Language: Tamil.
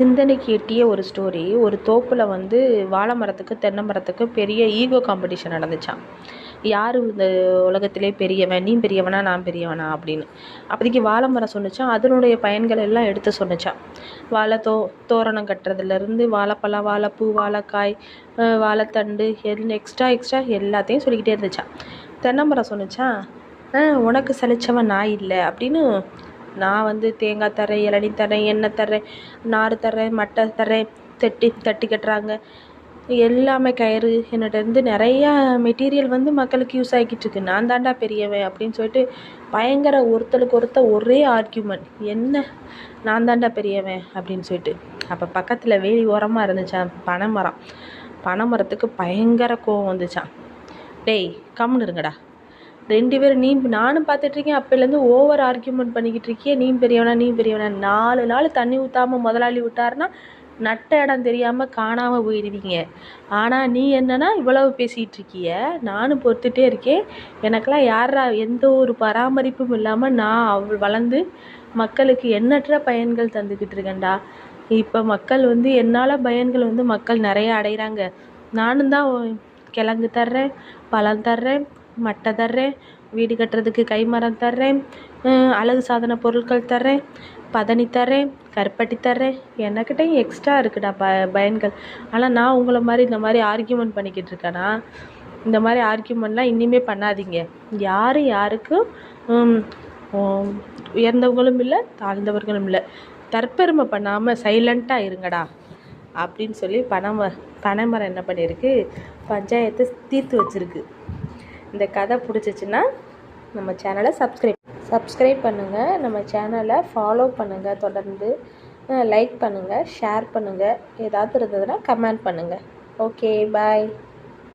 சிந்தனைக்கு எட்டிய ஒரு ஸ்டோரி. ஒரு தோப்பில் வந்து வாழை மரத்துக்கு தென்னை மரத்துக்கு பெரிய ஈகோ காம்படிஷன் நடந்துச்சாம். யார் இந்த உலகத்திலே பெரியவன், நீ பெரியவனா நான் பெரியவனா அப்படின்னு. அப்போதைக்கு வாழை மரம் சொன்னிச்சான், அதனுடைய பயன்கள் எல்லாம் எடுத்து சொன்னிச்சான். வாழை தோரணம் கட்டுறதுலேருந்து வாழைப்பழம், வாழைப்பூ, வாழைக்காய், வாழைத்தண்டு எக்ஸ்ட்ரா எல்லாத்தையும் சொல்லிக்கிட்டே இருந்துச்சான். தென்னை மரம் சொன்னிச்சான், உனக்கு சலிச்சவன் நான் இல்லை அப்படின்னு. நான் வந்து தேங்காய் தரேன், இளநீ தரேன், எண்ணெய் தரேன், நார் தரேன், மட்டை தரேன், தட்டி கட்டுறாங்க எல்லாமே கயிறு என்னிட்டேருந்து நிறையா மெட்டீரியல் வந்து மக்களுக்கு யூஸ் ஆகிக்கிட்டு இருக்கு. நான் தாண்டா பெரியவன் அப்படின்னு சொல்லிட்டு பயங்கர ஒருத்தருக்கு ஒருத்தர் ஒரே ஆர்கியூமெண்ட். என்ன நான் தாண்டா பெரியவன் அப்படின்னு சொல்லிட்டு. அப்போ பக்கத்தில் வேலி ஓரமாக இருந்துச்சான் பனைமரத்துக்கு பயங்கர கோவம் வந்துச்சான். டேய் கம்முன்னு இருங்கடா, 2 பேரும் நானும் பார்த்துட்ருக்கேன், அப்போலேருந்து ஓவர் ஆர்கியூமெண்ட் பண்ணிக்கிட்டு இருக்கியே, நீ பெரியவனா 4 நாள் தண்ணி ஊற்றாமல் முதலாளி விட்டாருன்னா நட்ட இடம் தெரியாமல் காணாமல் போயிடுவீங்க. ஆனால் நீ என்னன்னா இவ்வளவு பேசிகிட்டு இருக்கிய, நானும் பொறுத்துட்டே இருக்கேன். எனக்கெல்லாம் யாரா எந்த ஒரு பராமரிப்பும் இல்லாமல் நான் வளர்ந்து மக்களுக்கு எண்ணற்ற பயன்கள் தந்துக்கிட்டு இருக்கேன்டா. இப்போ மக்கள் வந்து என்னால் பயன்கள் வந்து மக்கள் நிறைய அடைகிறாங்க. நானும் தான் கிழங்கு தர்றேன், பழம் தர்றேன், மட்டை தர்றேன், வீடு கட்டுறதுக்கு கைமரம் தர்றேன், அழகு சாதன பொருட்கள் தர்றேன், பதனி தர்றேன், கருப்பட்டி தர்றேன், என்னக்கிட்டையும் எக்ஸ்ட்ரா இருக்குடா பயன்கள். ஆனால் நான் உங்களை மாதிரி இந்த மாதிரி ஆர்கியூமெண்ட் பண்ணிக்கிட்டு இருக்கேனா? இந்த மாதிரி ஆர்கியூமெண்ட்லாம் இனிமேல் பண்ணாதீங்க. யாருக்கும் உயர்ந்தவங்களும் இல்லை, தாழ்ந்தவர்களும் இல்லை. தற்பெருமை பண்ணாமல் சைலண்ட்டாக இருங்கடா அப்படின்னு சொல்லி பனைமரம் என்ன பண்ணியிருக்கு, பஞ்சாயத்தை தீர்த்து வச்சுருக்கு. இந்த கதை பிடிச்சிச்சின்னா நம்ம சேனலை சப்ஸ்கிரைப் பண்ணுங்கள், நம்ம சேனலை ஃபாலோ பண்ணுங்கள், தொடர்ந்து லைக் பண்ணுங்கள், ஷேர் பண்ணுங்கள், ஏதாவது இருந்ததுன்னா கமெண்ட் பண்ணுங்கள். ஓகே, பாய்.